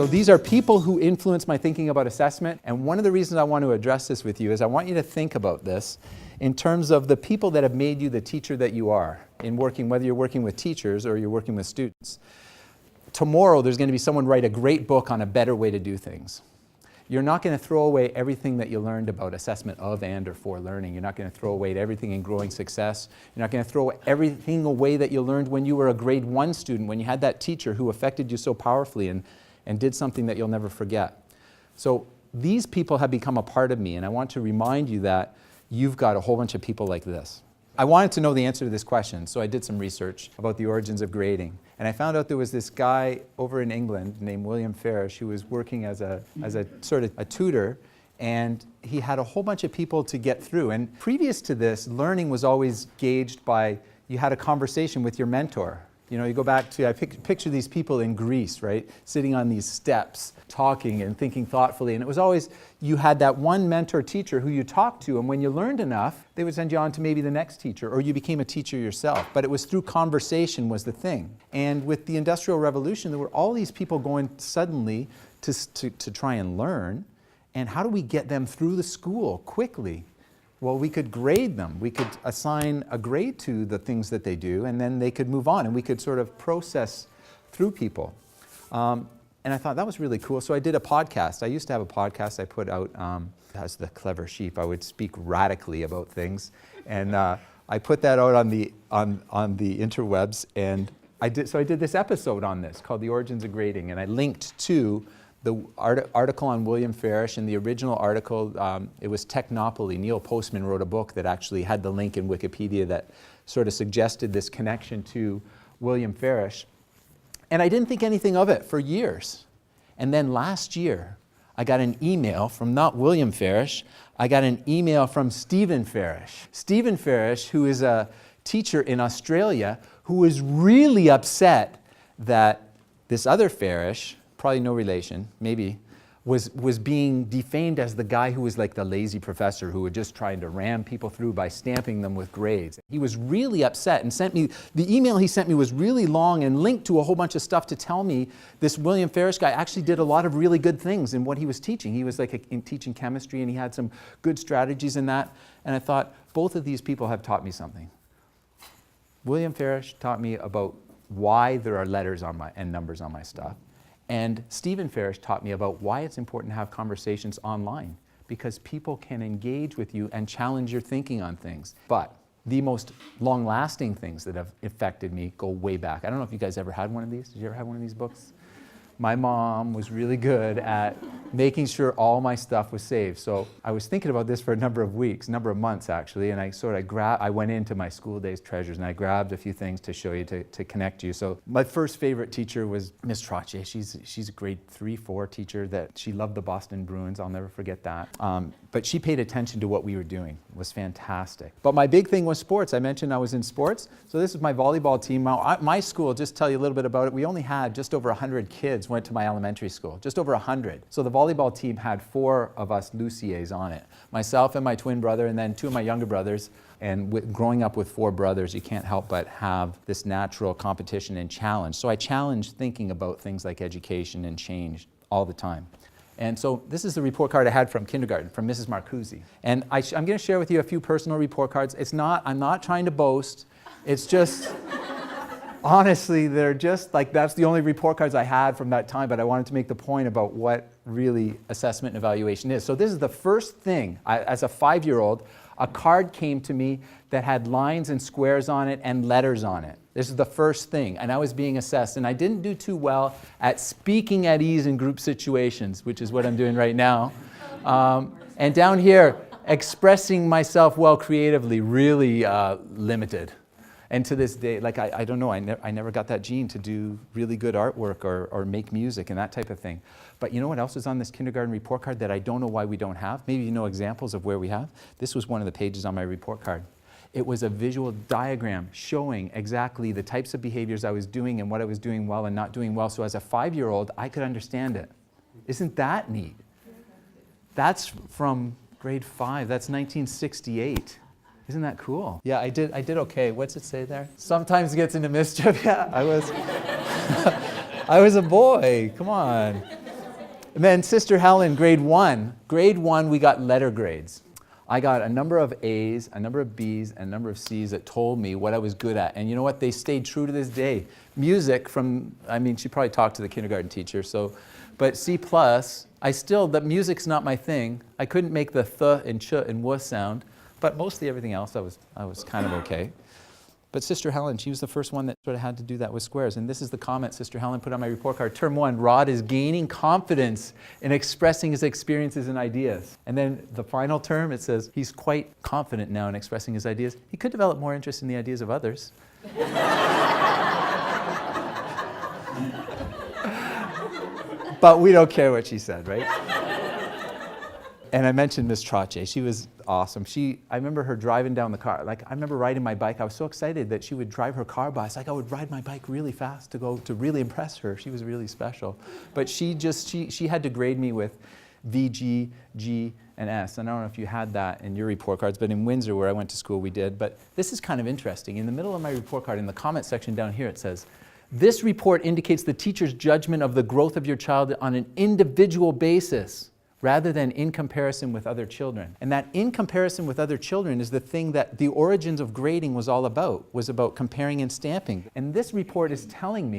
So these are people who influence my thinking about assessment, and one of the reasons I want to address this with you is I want you to think about this in terms of the people that have made you the teacher that you are in working, whether you're working with teachers or you're working with students. Tomorrow there's going to be someone write a great book on a better way to do things. You're not going to throw away everything that you learned about assessment of and or for learning. You're not going to throw away everything in growing success. You're not going to throw everything away that you learned when you were a grade 1 student, when you had that teacher who affected you so powerfully and did something that you'll never forget. So these people have become a part of me, and I want to remind you that you've got a whole bunch of people like this. I wanted to know the answer to this question, so I did some research about the origins of grading. And I found out there was this guy over in England named William Farish who was working as a sort of a tutor, and he had a whole bunch of people to get through. And previous to this, learning was always gauged by, you had a conversation with your mentor. You know, you go back to, I picture these people in Greece, right? Sitting on these steps, talking and thinking thoughtfully. And it was always, you had that one mentor teacher who you talked to, and when you learned enough, they would send you on to maybe the next teacher, or you became a teacher yourself. But it was through conversation was the thing. And with the Industrial Revolution, there were all these people going suddenly to try and learn. And how do we get them through the school quickly? Well, we could grade them. We could assign a grade to the things that they do, and then they could move on, and we could sort of process through people. And I thought that was really cool, so I did a podcast. I used to have a podcast I put out as the clever sheep. I would speak radically about things, and I put that out on the interwebs, and I did this episode on this called The Origins of Grading, and I linked to the article on William Farish. In the original article, it was Technopoly. Neil Postman wrote a book that actually had the link in Wikipedia that sort of suggested this connection to William Farish. And I didn't think anything of it for years. And then last year, I got an email from not William Farish, I got an email from Stephen Farish. Stephen Farish, who is a teacher in Australia, who was really upset that this other Farish, probably no relation, maybe, was being defamed as the guy who was like the lazy professor who was just trying to ram people through by stamping them with grades. He was really upset and sent me, the email he sent me was really long and linked to a whole bunch of stuff to tell me this William Farish guy actually did a lot of really good things in what he was teaching. He was like teaching chemistry, and he had some good strategies in that. And I thought, both of these people have taught me something. William Farish taught me about why there are letters on and numbers on my stuff. And Stephen Farish taught me about why it's important to have conversations online, because people can engage with you and challenge your thinking on things. But the most long-lasting things that have affected me go way back. I don't know if you guys ever had one of these. Did you ever have one of these books? My mom was really good at making sure all my stuff was saved. So I was thinking about this for a number of months actually, and I went into my school days treasures and I grabbed a few things to show you to connect you. So my first favorite teacher was Miss Trottier. She's a grade 3-4 teacher that she loved the Boston Bruins. I'll never forget that. But she paid attention to what we were doing. It was fantastic. But my big thing was sports. I mentioned I was in sports. So this is my volleyball team. My school, just to tell you a little bit about it, we only had just over 100 kids went to my elementary school, just over 100. So the volleyball team had 4 of us Luciers on it. Myself and my twin brother, and then 2 of my younger brothers. And growing up with 4 brothers, you can't help but have this natural competition and challenge. So I challenged thinking about things like education and change all the time. And so this is the report card I had from kindergarten, from Mrs. Marcuzzi. And I'm going to share with you a few personal report cards. I'm not trying to boast. It's just, honestly, they're just like, that's the only report cards I had from that time, but I wanted to make the point about what really assessment and evaluation is. So this is the first thing, as a 5-year-old, a card came to me that had lines and squares on it and letters on it. This is the first thing, and I was being assessed, and I didn't do too well at speaking at ease in group situations, which is what I'm doing right now. And down here, expressing myself well creatively, really limited. And to this day, like I don't know, I never got that gene to do really good artwork or make music and that type of thing. But you know what else is on this kindergarten report card that I don't know why we don't have? Maybe you know examples of where we have. This was one of the pages on my report card. It was a visual diagram showing exactly the types of behaviors I was doing and what I was doing well and not doing well. So as a 5-year-old, I could understand it. Isn't that neat? That's from grade 5. That's 1968. Isn't that cool? Yeah, I did okay. What's it say there? Sometimes gets into mischief. Yeah, I was a boy. Come on. And then Sister Helen, grade one, we got letter grades. I got a number of A's, a number of B's, and a number of C's that told me what I was good at. And you know what? They stayed true to this day. Music she probably talked to the kindergarten teacher, but C+, the music's not my thing. I couldn't make the th and ch and w sound, but mostly everything else I was kind of okay. But Sister Helen, she was the first one that sort of had to do that with squares. And this is the comment Sister Helen put on my report card. Term 1, Rod is gaining confidence in expressing his experiences and ideas. And then the final term, it says, he's quite confident now in expressing his ideas. He could develop more interest in the ideas of others. But we don't care what she said, right? And I mentioned Miss Trache. She was awesome. I remember her driving down the car. I remember riding my bike. I was so excited that she would drive her car by. It's like I would ride my bike really fast to really impress her. She was really special. But she had to grade me with V, G, G, and S. And I don't know if you had that in your report cards, but in Windsor, where I went to school, we did. But this is kind of interesting. In the middle of my report card, in the comment section down here, it says, this report indicates the teacher's judgment of the growth of your child on an individual basis, rather than in comparison with other children. And that in comparison with other children is the thing that the origins of grading was all about, was about comparing and stamping. And this report is telling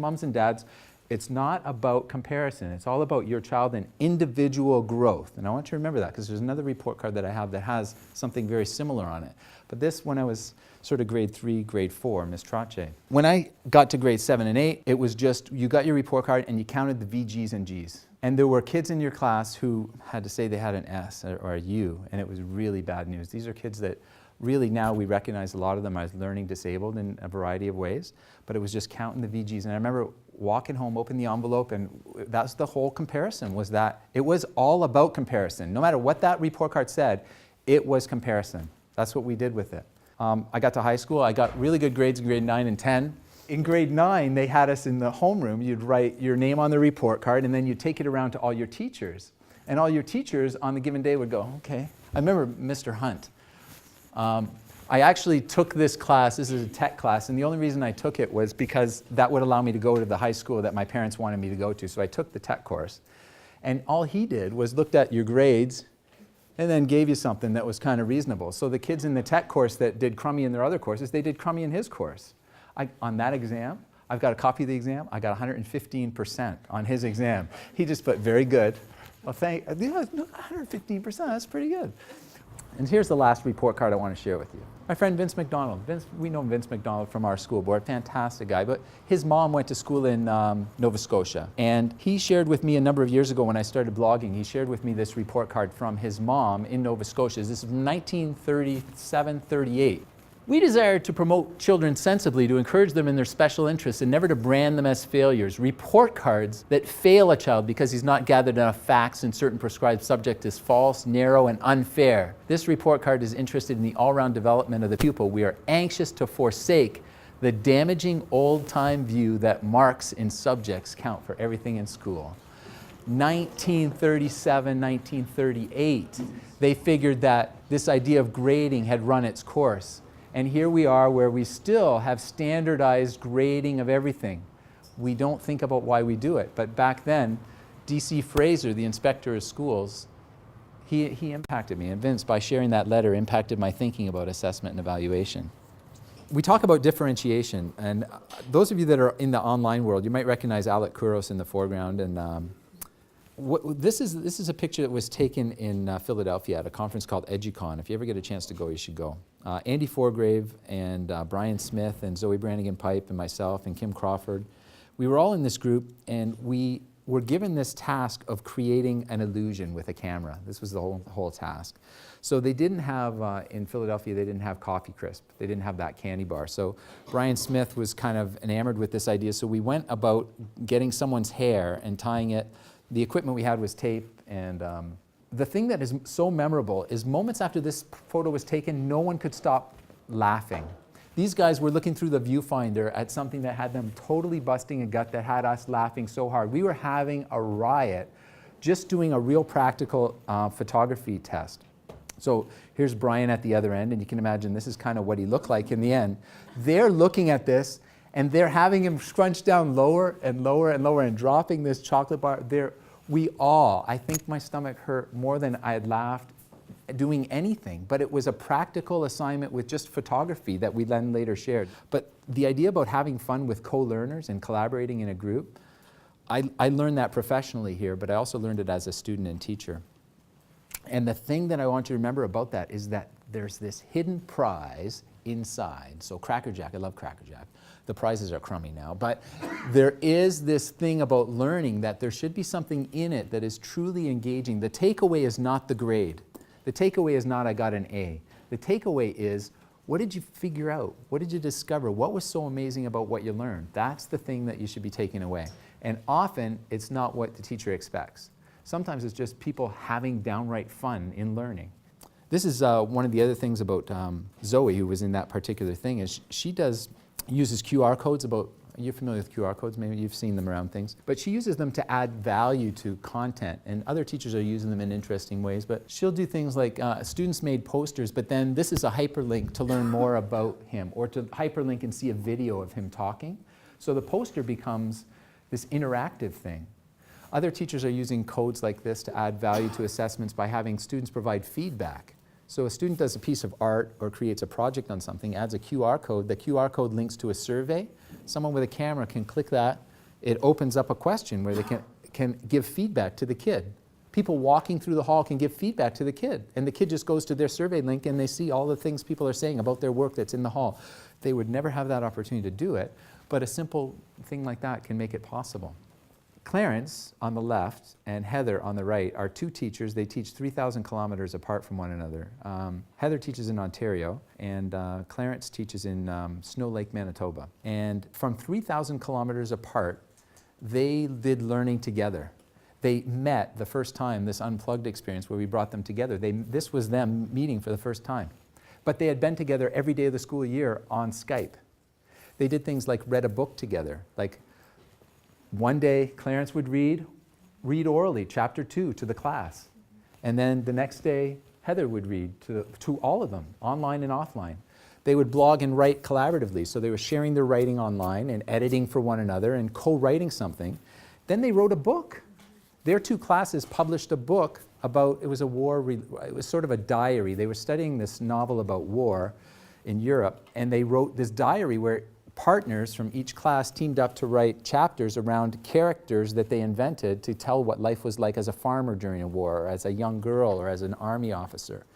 moms and dads, it's not about comparison. It's all about your child and individual growth. And I want you to remember that, because there's another report card that I have that has something very similar on it. But this, when I was sort of grade 3, grade 4, Miss Trache. When I got to grade 7 and 8, it was just, you got your report card and you counted the V, G's, and G's. And there were kids in your class who had to say they had an S or a U, and it was really bad news. These are kids that really now we recognize a lot of them as learning disabled in a variety of ways, but it was just counting the VGs. And I remember walking home, opening the envelope, and that's the whole comparison, was that it was all about comparison. No matter what that report card said, it was comparison. That's what we did with it. I got to high school, I got really good grades in grade 9 and 10. In grade 9, they had us in the homeroom. You'd write your name on the report card, and then you'd take it around to all your teachers. And all your teachers on the given day would go, okay. I remember Mr. Hunt. I actually took this class. This is a tech class, and the only reason I took it was because that would allow me to go to the high school that my parents wanted me to go to. So I took the tech course. And all he did was looked at your grades and then gave you something that was kind of reasonable. So the kids in the tech course that did crummy in their other courses, they did crummy in his course. On that exam, I've got a copy of the exam, I got 115% on his exam. He just put very good. Well, 115%, that's pretty good. And here's the last report card I want to share with you. My friend Vince McDonald. We know Vince McDonald from our school board, fantastic guy, but his mom went to school in Nova Scotia. And he shared with me a number of years ago when I started blogging, he shared with me this report card from his mom in Nova Scotia. This is 1937-38. We desire to promote children sensibly, to encourage them in their special interests, and never to brand them as failures. Report cards that fail a child because he's not gathered enough facts in certain prescribed subject is false, narrow, and unfair. This report card is interested in the all-round development of the pupil. We are anxious to forsake the damaging old-time view that marks in subjects count for everything in school. 1937, 1938, they figured that this idea of grading had run its course. And here we are where we still have standardized grading of everything. We don't think about why we do it. But back then, D.C. Fraser, the inspector of schools, he impacted me. And Vince, by sharing that letter, impacted my thinking about assessment and evaluation. We talk about differentiation. And those of you that are in the online world, you might recognize Alec Kouros in the foreground. And this is a picture that was taken in Philadelphia at a conference called EduCon. If you ever get a chance to go, you should go. Andy Forgrave and Brian Smith and Zoe Brannigan-Pipe and myself and Kim Crawford, we were all in this group, and we were given this task of creating an illusion with a camera. This was the whole task. So they didn't have, in Philadelphia, they didn't have Coffee Crisp. They didn't have that candy bar. So Brian Smith was kind of enamored with this idea. So we went about getting someone's hair and tying it. The equipment we had was tape, and the thing that is so memorable is moments after this photo was taken, no one could stop laughing. These guys were looking through the viewfinder at something that had them totally busting a gut, that had us laughing so hard. We were having a riot just doing a real practical photography test. So here's Brian at the other end, and you can imagine this is kind of what he looked like in the end. They're looking at this, and they're having him scrunch down lower and lower and lower and dropping this chocolate bar. We all, I think my stomach hurt more than I had laughed doing anything, but it was a practical assignment with just photography that we then later shared. But the idea about having fun with co-learners and collaborating in a group, I learned that professionally here, but I also learned it as a student and teacher. And the thing that I want you to remember about that is that there's this hidden prize inside. So Cracker Jack, I love Cracker Jack. The prizes are crummy now, but there is this thing about learning that there should be something in it that is truly engaging. The takeaway is not the grade. The takeaway is not I got an A. The takeaway is, what did you figure out? What did you discover? What was so amazing about what you learned? That's the thing that you should be taking away. And often, it's not what the teacher expects. Sometimes it's just people having downright fun in learning. This is one of the other things about Zoe, who was in that particular thing, is she uses QR codes about, you're familiar with QR codes, maybe you've seen them around things, but she uses them to add value to content, and other teachers are using them in interesting ways, but she'll do things like students made posters, but then this is a hyperlink to learn more about him, or to hyperlink and see a video of him talking. So the poster becomes this interactive thing. Other teachers are using codes like this to add value to assessments by having students provide feedback. So a student does a piece of art or creates a project on something, adds a QR code. The QR code links to a survey. Someone with a camera can click that. It opens up a question where they can give feedback to the kid. People walking through the hall can give feedback to the kid, and the kid just goes to their survey link and they see all the things people are saying about their work that's in the hall. They would never have that opportunity to do it, but a simple thing like that can make it possible. Clarence on the left and Heather on the right are two teachers. They teach 3,000 kilometers apart from one another. Heather teaches in Ontario, and Clarence teaches in Snow Lake, Manitoba. And from 3,000 kilometers apart, they did learning together. They met the first time, this unplugged experience where we brought them together. This was them meeting for the first time. But they had been together every day of the school year on Skype. They did things like read a book together, like one day, Clarence would read orally, chapter 2 to the class. And then the next day, Heather would read to all of them, online and offline. They would blog and write collaboratively. So they were sharing their writing online and editing for one another and co-writing something. Then they wrote a book. Their two classes published a book about, it was sort of a diary. They were studying this novel about war in Europe, and they wrote this diary where partners from each class teamed up to write chapters around characters that they invented to tell what life was like as a farmer during a war, or as a young girl, or as an army officer.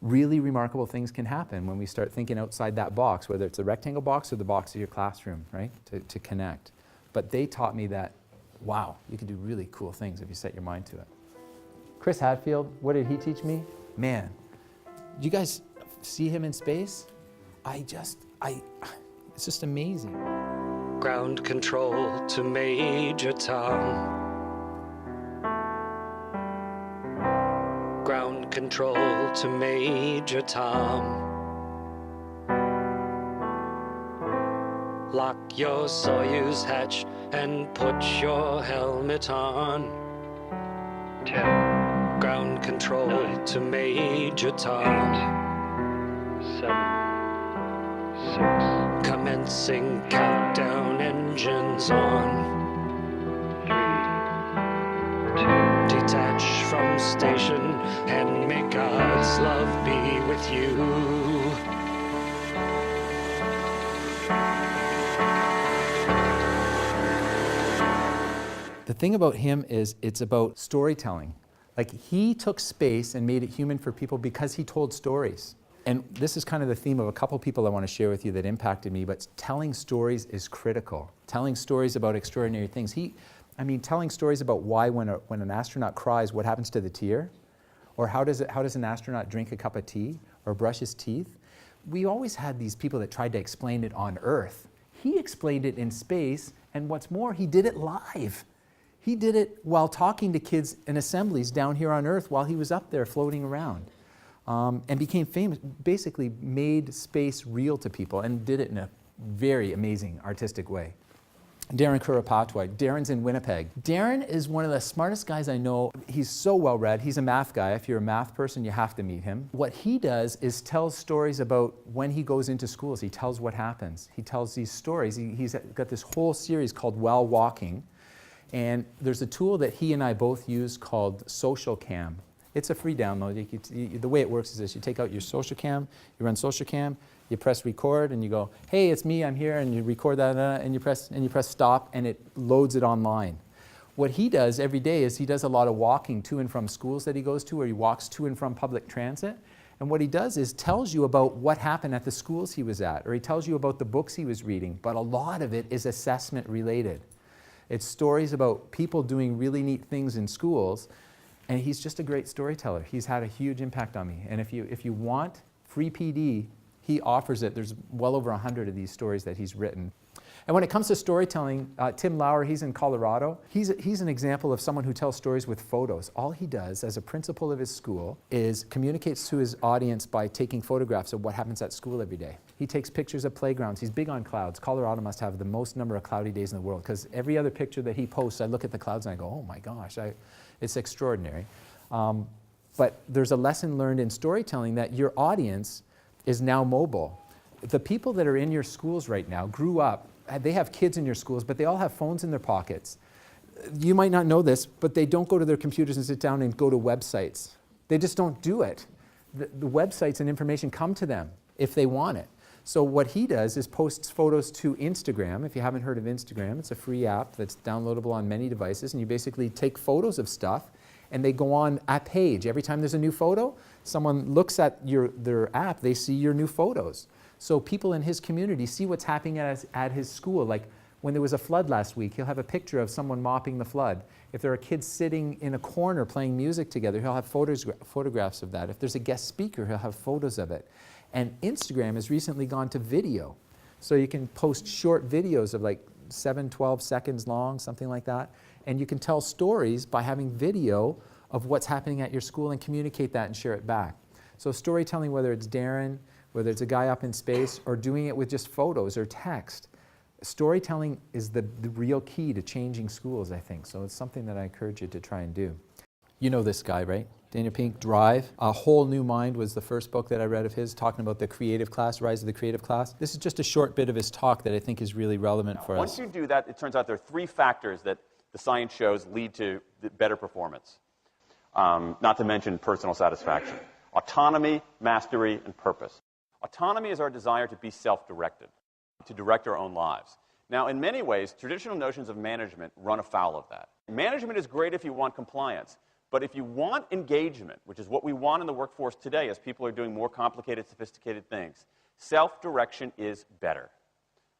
Really remarkable things can happen when we start thinking outside that box, whether it's the rectangle box or the box of your classroom, right, to connect. But they taught me that, wow, you can do really cool things if you set your mind to it. Chris Hadfield, what did he teach me? Man, do you guys see him in space? It's just amazing. Ground control to Major Tom. Ground control to Major Tom. Lock your Soyuz hatch and put your helmet on. 10, Ground control 9, to Major Tom. 8, 7, 6, Commencing countdown, engines on. 3, 2, Detach from station and may God's love be with you. The thing about him is it's about storytelling. Like, he took space and made it human for people because he told stories. And this is kind of the theme of a couple people I want to share with you that impacted me, but telling stories is critical. Telling stories about extraordinary things. Telling stories about why when an astronaut cries, what happens to the tear? Or how does an astronaut drink a cup of tea or brush his teeth? We always had these people that tried to explain it on Earth. He explained it in space, and what's more, he did it live. He did it while talking to kids in assemblies down here on Earth while he was up there floating around. And became famous, basically made space real to people, and did it in a very amazing artistic way. Darren Kurapatwai. Darren's in Winnipeg. Darren is one of the smartest guys I know. He's so well read. He's a math guy. If you're a math person, you have to meet him. What he does is tells stories about when he goes into schools. He tells what happens. He tells these stories. He's got this whole series called While Walking. And there's a tool that he and I both use called Social Cam. It's a free download. The way it works is this: you take out your Social Cam, you run Social Cam, you press record, and you go, "Hey, it's me, I'm here," and you record that, and you press stop, and it loads it online. What he does every day is he does a lot of walking to and from schools that he goes to, or he walks to and from public transit. And what he does is tells you about what happened at the schools he was at, or he tells you about the books he was reading, but a lot of it is assessment related. It's stories about people doing really neat things in schools, and he's just a great storyteller. He's had a huge impact on me. And if you want free PD, he offers it. There's well over 100 of these stories that he's written. And when it comes to storytelling, Tim Lauer, he's in Colorado. He's an example of someone who tells stories with photos. All he does as a principal of his school is communicates to his audience by taking photographs of what happens at school every day. He takes pictures of playgrounds. He's big on clouds. Colorado must have the most number of cloudy days in the world, because every other picture that he posts, I look at the clouds and I go, oh my gosh, it's extraordinary. But there's a lesson learned in storytelling that your audience is now mobile. The people that are in your schools right now grew up, they have kids in your schools, but they all have phones in their pockets. You might not know this, but they don't go to their computers and sit down and go to websites. They just don't do it. The websites and information come to them if they want it. So what he does is posts photos to Instagram. If you haven't heard of Instagram, it's a free app that's downloadable on many devices, and you basically take photos of stuff and they go on a page. Every time there's a new photo, someone looks at their app, they see your new photos. So people in his community see what's happening at his school. Like when there was a flood last week, he'll have a picture of someone mopping the flood. If there are kids sitting in a corner playing music together, he'll have photographs of that. If there's a guest speaker, he'll have photos of it. And Instagram has recently gone to video. So you can post short videos of like 7, 12 seconds long, something like that. And you can tell stories by having video of what's happening at your school and communicate that and share it back. So storytelling, whether it's Darren, whether it's a guy up in space, or doing it with just photos or text, storytelling is the real key to changing schools, I think. So it's something that I encourage you to try and do. You know this guy, right? Daniel Pink, Drive. A Whole New Mind was the first book that I read of his, talking about the creative class, rise of the creative class. This is just a short bit of his talk that I think is really relevant for us. Once you do that, it turns out there are 3 factors that the science shows lead to better performance, not to mention personal satisfaction. Autonomy, mastery, and purpose. Autonomy is our desire to be self-directed, to direct our own lives. Now, in many ways, traditional notions of management run afoul of that. Management is great if you want compliance, but if you want engagement, which is what we want in the workforce today as people are doing more complicated, sophisticated things, self-direction is better.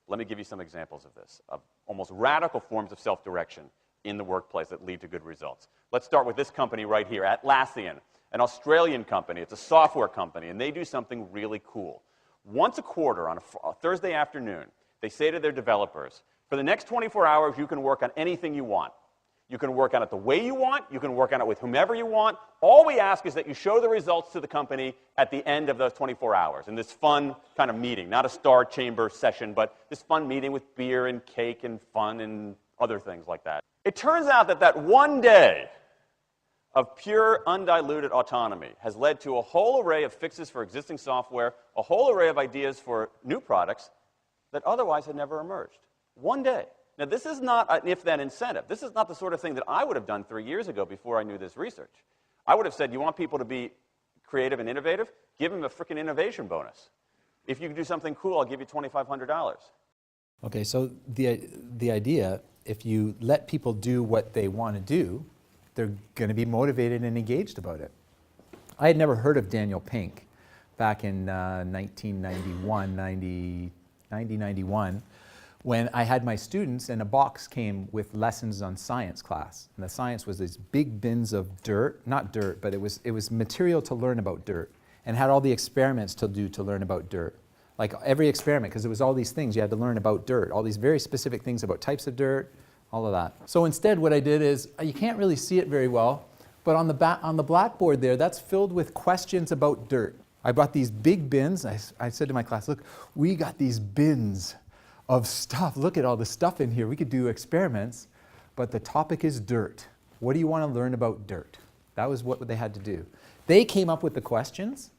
Let me give you some examples of this, of almost radical forms of self-direction in the workplace that lead to good results. Let's start with this company right here, Atlassian. An Australian company. It's a software company, and they do something really cool. Once a quarter, on a Thursday afternoon, they say to their developers, for the next 24 hours, you can work on anything you want. You can work on it the way you want. You can work on it with whomever you want. All we ask is that you show the results to the company at the end of those 24 hours in this fun kind of meeting, not a star chamber session, but this fun meeting with beer and cake and fun and other things like that. It turns out that one day of pure, undiluted autonomy has led to a whole array of fixes for existing software, a whole array of ideas for new products that otherwise had never emerged. One day. Now, this is not an if-then incentive. This is not the sort of thing that I would have done 3 years ago before I knew this research. I would have said, you want people to be creative and innovative? Give them a freaking innovation bonus. If you can do something cool, I'll give you $2,500. Okay, so the idea, if you let people do what they want to do, they're going to be motivated and engaged about it. I had never heard of Daniel Pink back in 1991, when I had my students and a box came with lessons on science class. And the science was these big bins of dirt, not dirt, but it was material to learn about dirt, and had all the experiments to do to learn about dirt. Like every experiment, because it was all these things you had to learn about dirt, all these very specific things about types of dirt, all of that. So instead what I did is, you can't really see it very well, but on the blackboard there, that's filled with questions about dirt. I brought these big bins. I said to my class, look, we got these bins of stuff. Look at all the stuff in here. We could do experiments, but the topic is dirt. What do you want to learn about dirt? That was what they had to do. They came up with the questions,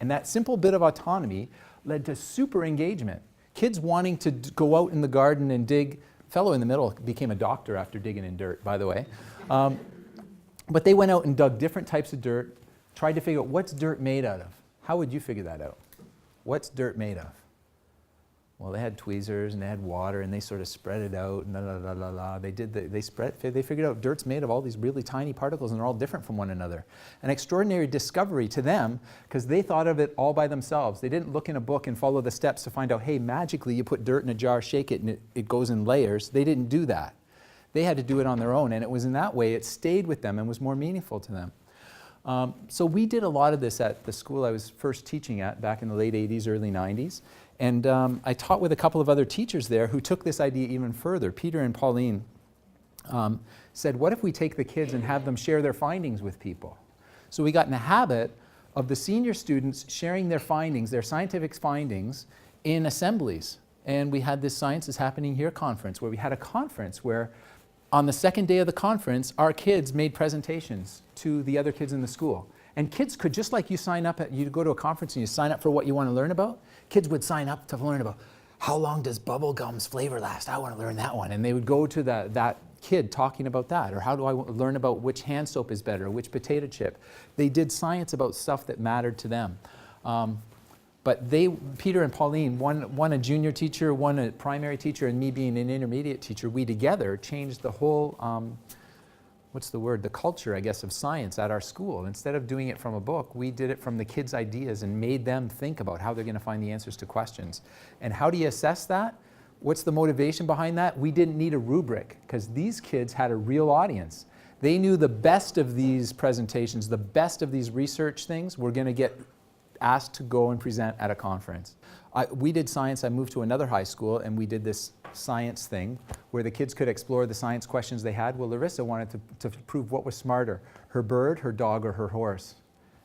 and that simple bit of autonomy led to super engagement. Kids wanting to go out in the garden and dig Fellow in the middle became a doctor after digging in dirt, by the way. But they went out and dug different types of dirt, tried to figure out what's dirt made out of. How would you figure that out? What's dirt made of? Well, they had tweezers and they had water and they sort of spread it out and they figured out dirt's made of all these really tiny particles and they're all different from one another. An extraordinary discovery to them because they thought of it all by themselves. They didn't look in a book and follow the steps to find out, hey, magically you put dirt in a jar, shake it, and it goes in layers. They didn't do that. They had to do it on their own, and it was in that way it stayed with them and was more meaningful to them. So we did a lot of this at the school I was first teaching at back in the late 80s, early 90s. And I taught with a couple of other teachers there who took this idea even further. Peter and Pauline said, what if we take the kids and have them share their findings with people? So we got in the habit of the senior students sharing their findings, their scientific findings, in assemblies. And we had this Science is Happening Here conference, where we had a conference where on the second day of the conference, our kids made presentations to the other kids in the school. And kids could, just like you you go to a conference and you sign up for what you want to learn about, kids would sign up to learn about how long does bubble gum's flavor last? I want to learn that one. And they would go to that kid talking about that, or how do I learn about which hand soap is better, which potato chip. They did science about stuff that mattered to them. But Peter and Pauline, one a junior teacher, one a primary teacher, and me being an intermediate teacher, we together changed the whole the culture, I guess, of science at our school. Instead of doing it from a book, we did it from the kids' ideas and made them think about how they're going to find the answers to questions. And how do you assess that? What's the motivation behind that? We didn't need a rubric because these kids had a real audience. They knew the best of these presentations, the best of these research things were going to get asked to go and present at a conference. We did science. I moved to another high school and we did this science thing where the kids could explore the science questions they had. Well, Larissa wanted to prove what was smarter, her bird, her dog, or her horse.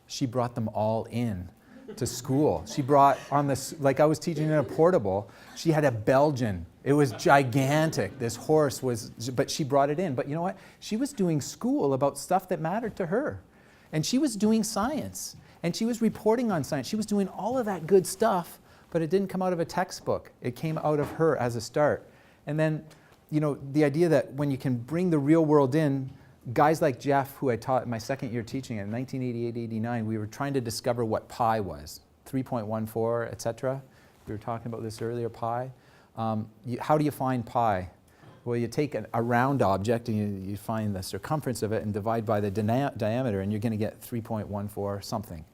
She brought them all in to school. She brought on this, like I was teaching in a portable, she had a Belgian. It was gigantic. This horse but she brought it in. But you know what? She was doing school about stuff that mattered to her. And she was doing science. And she was reporting on science. She was doing all of that good stuff, but it didn't come out of a textbook. It came out of her as a start. And then, the idea that when you can bring the real world in, guys like Jeff, who I taught my second year teaching in 1988-89, we were trying to discover what pi was, 3.14, etc. We were talking about this earlier, pi. How do you find pi? Well, you take a round object and you find the circumference of it and divide by the diameter, and you're going to get 3.14 something.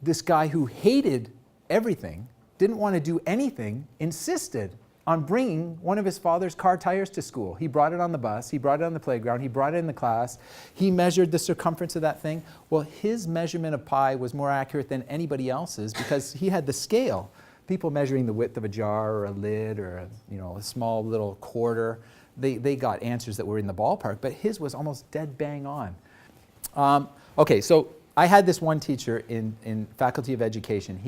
This guy who hated everything, didn't want to do anything, insisted on bringing one of his father's car tires to school. He brought it on the bus, he brought it on the playground, he brought it in the class, he measured the circumference of that thing. Well, his measurement of pi was more accurate than anybody else's because he had the scale. People measuring the width of a jar or a lid or a small little quarter, they got answers that were in the ballpark, but his was almost dead bang on. Okay, so I had this one teacher in Faculty of Education.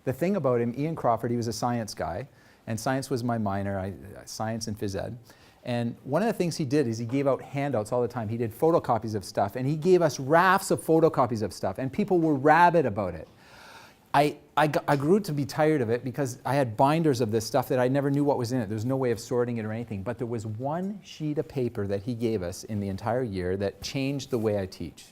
The thing about him, Ian Crawford, he was a science guy, and science was my minor, science and phys ed. And one of the things he did is he gave out handouts all the time. He did photocopies of stuff, and he gave us rafts of photocopies of stuff, and people were rabid about it. I grew to be tired of it because I had binders of this stuff that I never knew what was in it. There was no way of sorting it or anything. But there was one sheet of paper that he gave us in the entire year that changed the way I teach.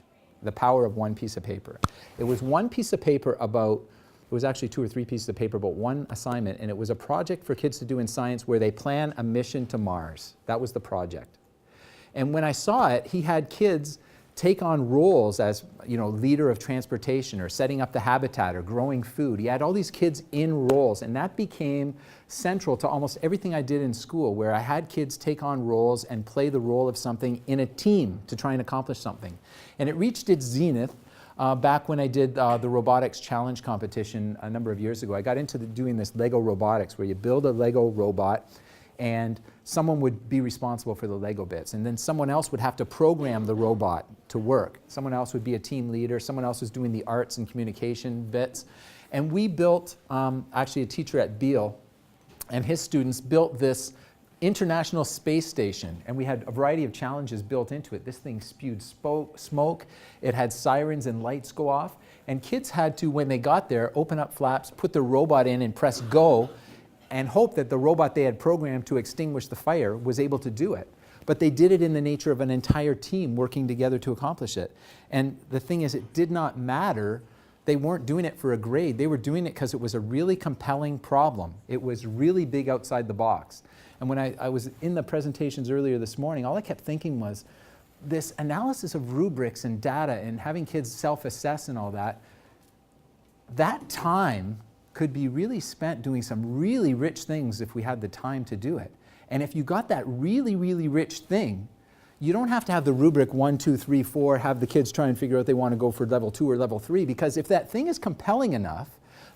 The power of one piece of paper. It was one piece of paper about, it was actually 2 or 3 pieces of paper about one assignment, and it was a project for kids to do in science where they plan a mission to Mars. That was the project. And when I saw it, he had kids take on roles as, leader of transportation or setting up the habitat or growing food. He had all these kids in roles, and that became central to almost everything I did in school, where I had kids take on roles and play the role of something in a team to try and accomplish something. And it reached its zenith back when I did the robotics challenge competition a number of years ago. I got into doing this Lego robotics, where you build a Lego robot and someone would be responsible for the Lego bits. And then someone else would have to program the robot to work. Someone else would be a team leader. Someone else was doing the arts and communication bits. And we built, actually a teacher at Beale and his students built this International Space Station. And we had a variety of challenges built into it. This thing spewed smoke. It had sirens and lights go off. And kids had to, when they got there, open up flaps, put the robot in and press go. and hope that the robot they had programmed to extinguish the fire was able to do it. But they did it in the nature of an entire team working together to accomplish it. And the thing is, it did not matter. They weren't doing it for a grade. They were doing it because it was a really compelling problem. It was really big outside the box. And when I was in the presentations earlier this morning, all I kept thinking was, this analysis of rubrics and data and having kids self-assess and all that, that time could be really spent doing some really rich things if we had the time to do it. And if you got that really, really rich thing, you don't have to have the rubric 1, 2, 3, 4, have the kids try and figure out they want to go for level 2 or level 3, because if that thing is compelling enough,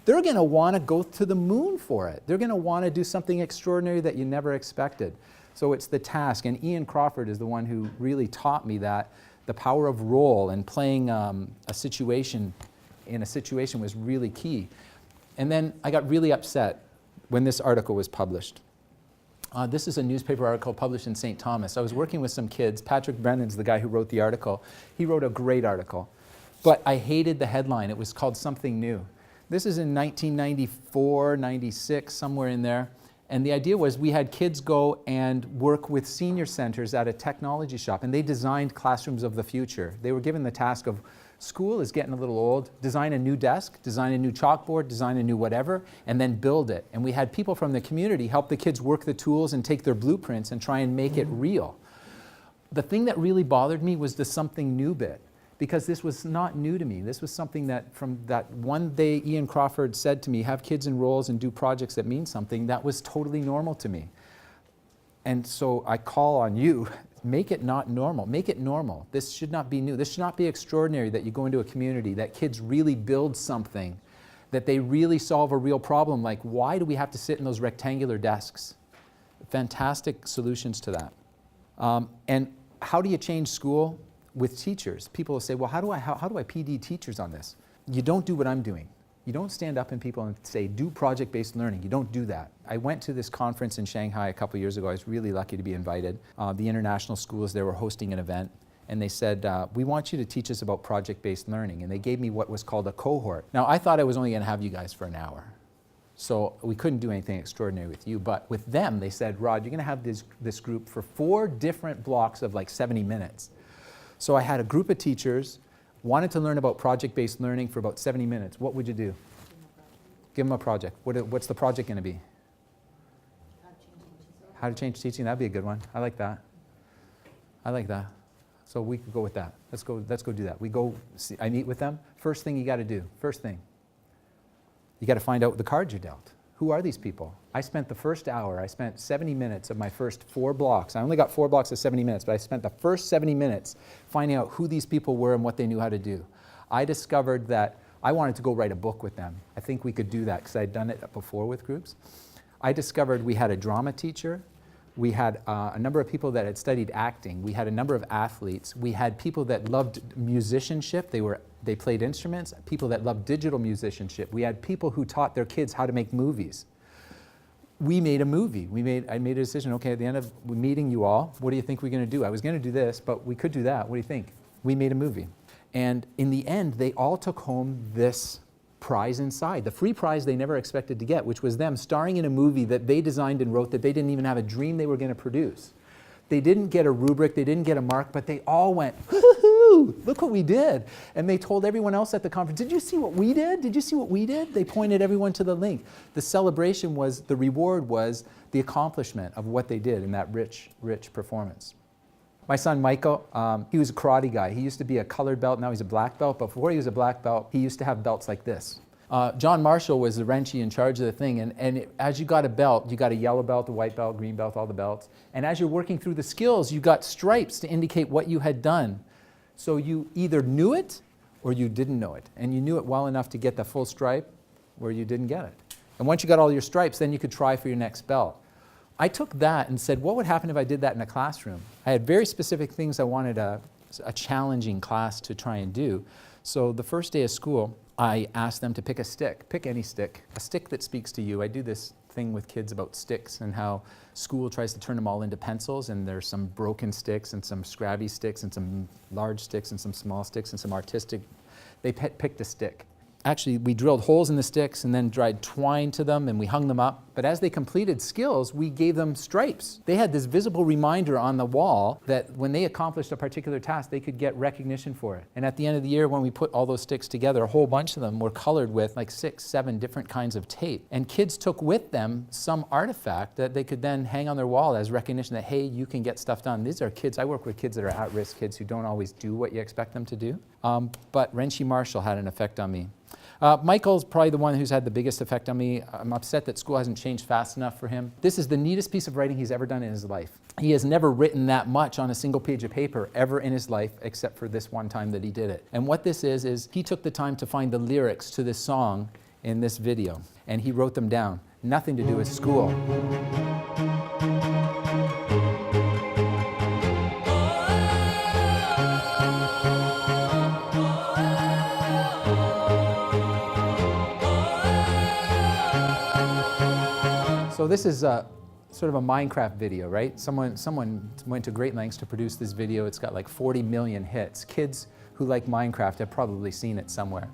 they're going to want to go to the moon for it. They're going to want to do something extraordinary that you never expected. So it's the task, and Ian Crawford is the one who really taught me that the power of role and playing a situation in a situation was really key. And then I got really upset when this article was published. This is a newspaper article published in St. Thomas. I was working with some kids. Patrick Brennan's the guy who wrote the article. He wrote a great article. But I hated the headline. It was called Something New. This is in 1994, 96, somewhere in there. And the idea was we had kids go and work with senior centers at a technology shop, and they designed classrooms of the future. They were given the task of, school is getting a little old, design a new desk, design a new chalkboard, design a new whatever, and then build it. And we had people from the community help the kids work the tools and take their blueprints and try and make it real. The thing that really bothered me was the something new bit, because this was not new to me. This was something that from that one day Ian Crawford said to me, have kids in roles and do projects that mean something, that was totally normal to me. And so I call on you, make it not normal, make it normal. This should not be new. This should not be extraordinary that you go into a community, that kids really build something, that they really solve a real problem, like why do we have to sit in those rectangular desks? Fantastic solutions to that. And how do you change school? With teachers. People will say, well, how do I PD teachers on this? You don't do what I'm doing. You don't stand up and people and say, do project-based learning. You don't do that. I went to this conference in Shanghai a couple years ago. I was really lucky to be invited. The international schools there were hosting an event, and they said, we want you to teach us about project-based learning. And they gave me what was called a cohort. Now, I thought I was only going to have you guys for an hour. So we couldn't do anything extraordinary with you. But with them, they said, Rod, you're going to have this group for 4 different blocks of like 70 minutes. So I had a group of teachers, wanted to learn about project-based learning for about 70 minutes. What would you do? Give them a project. What's the project going to be? How to change teaching. That'd be a good one. I like that. I like that. So we could go with that. Let's go do that. We go, I meet with them. First thing you got to do, first thing, you got to find out the cards you're dealt. Who are these people? I spent the first hour, I spent 70 minutes of my first 4 blocks. I only got 4 blocks of 70 minutes, but I spent the first 70 minutes finding out who these people were and what they knew how to do. I discovered that I wanted to go write a book with them. I think we could do that because I'd done it before with groups. I discovered we had a drama teacher. We had a number of people that had studied acting. We had a number of athletes. We had people that loved musicianship. They played instruments. People that loved digital musicianship. We had people who taught their kids how to make movies. We made a movie. I made a decision, okay, at the end of meeting you all, what do you think we're going to do? I was going to do this, but we could do that. What do you think? We made a movie. And in the end, they all took home this prize inside, the free prize they never expected to get, which was them starring in a movie that they designed and wrote that they didn't even have a dream they were going to produce. They didn't get a rubric, they didn't get a mark, but they all went, hoo-hoo, look what we did. And they told everyone else at the conference, did you see what we did? Did you see what we did? They pointed everyone to the link. The celebration was, the reward was the accomplishment of what they did in that rich, rich performance. My son Michael, he was a karate guy. He used to be a colored belt, now he's a black belt, but before he was a black belt, he used to have belts like this. John Marshall was the wrenchie in charge of the thing, and as you got a belt, you got a yellow belt, a white belt, green belt, all the belts. And as you're working through the skills, you got stripes to indicate what you had done. So you either knew it or you didn't know it. And you knew it well enough to get the full stripe or you didn't get it. And once you got all your stripes, then you could try for your next belt. I took that and said, what would happen if I did that in a classroom? I had very specific things I wanted a challenging class to try and do. So the first day of school, I asked them to pick a stick, pick any stick, a stick that speaks to you. I do this thing with kids about sticks and how school tries to turn them all into pencils, and there's some broken sticks and some scrabby sticks and some large sticks and some small sticks and some artistic. They picked a stick. Actually, we drilled holes in the sticks and then dried twine to them and we hung them up. But as they completed skills, we gave them stripes. They had this visible reminder on the wall that when they accomplished a particular task, they could get recognition for it. And at the end of the year, when we put all those sticks together, a whole bunch of them were colored with like 6, 7 different kinds of tape. And kids took with them some artifact that they could then hang on their wall as recognition that, hey, you can get stuff done. These are kids, I work with kids that are at-risk kids who don't always do what you expect them to do. But Renshi Marshall had an effect on me. Michael's probably the one who's had the biggest effect on me. I'm upset that school hasn't changed fast enough for him. This is the neatest piece of writing he's ever done in his life. He has never written that much on a single page of paper ever in his life, except for this one time that he did it. And what this is he took the time to find the lyrics to this song in this video, and he wrote them down. Nothing to do with school. So this is sort of a Minecraft video, right? Someone went to great lengths to produce this video. It's got like 40 million hits. Kids who like Minecraft have probably seen it somewhere.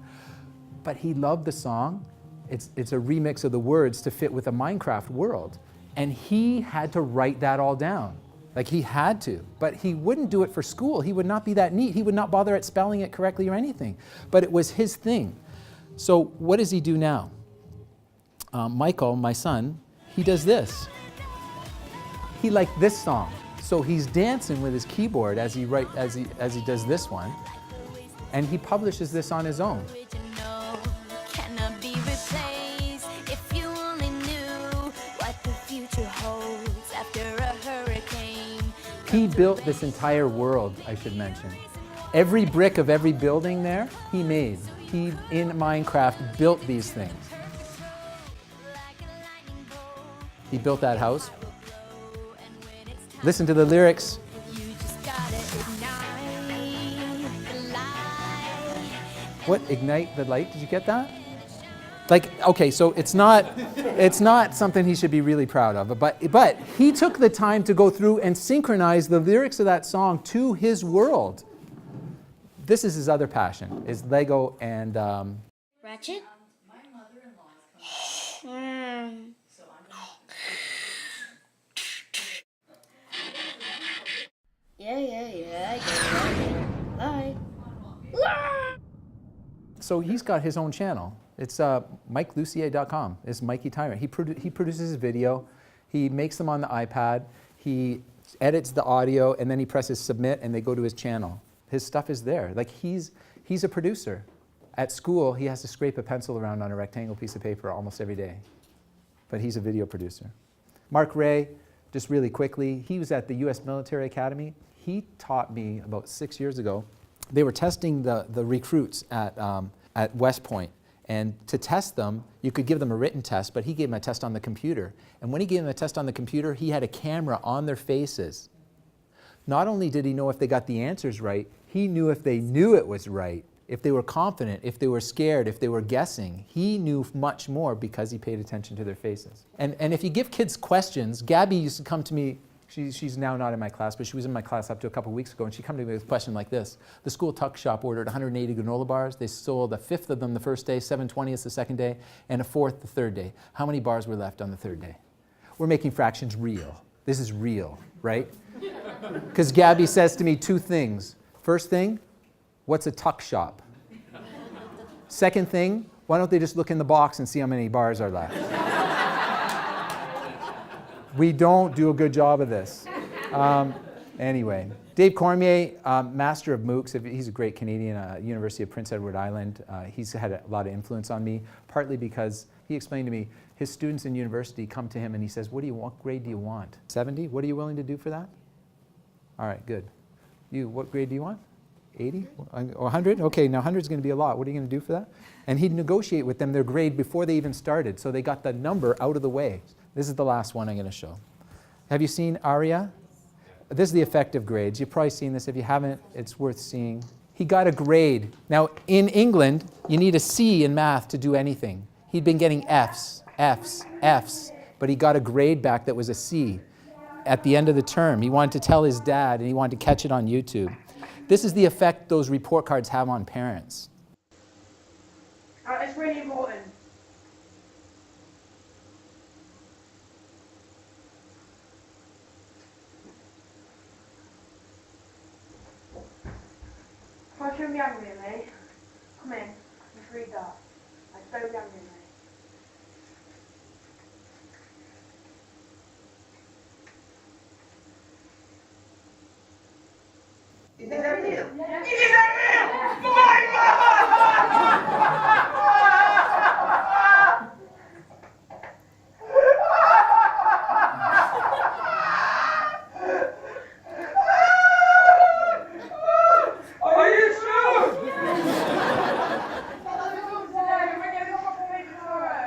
But he loved the song. It's a remix of the words to fit with a Minecraft world. And he had to write that all down. Like he had to. But he wouldn't do it for school. He would not be that neat. He would not bother at spelling it correctly or anything. But it was his thing. So what does he do now? Michael, my son, he does this. He liked this song. So he's dancing with his keyboard as he does this one. And he publishes this on his own. He built this entire world, I should mention. Every brick of every building there, he made. He, in Minecraft, built these things. He built that house. Listen to the lyrics. What, ignite the light? Did you get that? Like, okay, so it's not something he should be really proud of, but he took the time to go through and synchronize the lyrics of that song to his world. This is his other passion, is Lego and... Ratchet? Yeah, I get it. Bye. So he's got his own channel. It's MikeLucier.com. It's Mikey Tyrant. He produces video. He makes them on the iPad. He edits the audio, and then he presses submit, and they go to his channel. His stuff is there. Like he's a producer. At school, he has to scrape a pencil around on a rectangle piece of paper almost every day. But he's a video producer. Mark Ray, just really quickly, he was at the U.S. Military Academy. He taught me about 6 years ago. They were testing the recruits at West Point. And to test them, you could give them a written test, but he gave them a test on the computer. And when he gave them a test on the computer, he had a camera on their faces. Not only did he know if they got the answers right, he knew if they knew it was right, if they were confident, if they were scared, if they were guessing. He knew much more because he paid attention to their faces. And if you give kids questions, Gabby used to come to me. She's now not in my class, but she was in my class up to a couple weeks ago, and she'd come to me with a question like this. The school tuck shop ordered 180 granola bars. They sold a fifth of them the first day, 7/20th the second day, and a fourth the third day. How many bars were left on the third day? We're making fractions real. This is real, right? Because Gabby says to me 2 things. First thing, what's a tuck shop? Second thing, why don't they just look in the box and see how many bars are left? We don't do a good job of this. Anyway, Dave Cormier, master of MOOCs. He's a great Canadian, University of Prince Edward Island. He's had a lot of influence on me, partly because he explained to me his students in university come to him and he says, what grade do you want? 70? What are you willing to do for that? All right, good. What grade do you want? 80? 100? Okay, now 100 is going to be a lot. What are you going to do for that? And he'd negotiate with them their grade before they even started, so they got the number out of the way. This is the last one I'm going to show. Have you seen ARIA? This is the effective grades. You've probably seen this. If you haven't, it's worth seeing. He got a grade. Now, in England, you need a C in math to do anything. He'd been getting Fs, Fs, Fs, but he got a grade back that was a C at the end of the term. He wanted to tell his dad, and he wanted to catch it on YouTube. This is the effect those report cards have on parents. It's really important. too young, really. Come in. Let's read that. I'm so young, really. Is that real? Yeah. Is that real? My God! Are you sure? We're getting up on the page tomorrow.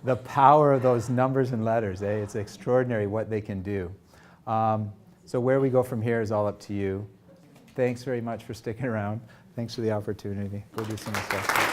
The power of those numbers and letters, eh? It's extraordinary what they can do. So where we go from here is all up to you. Thanks very much for sticking around. Thanks for the opportunity. Go do some stuff.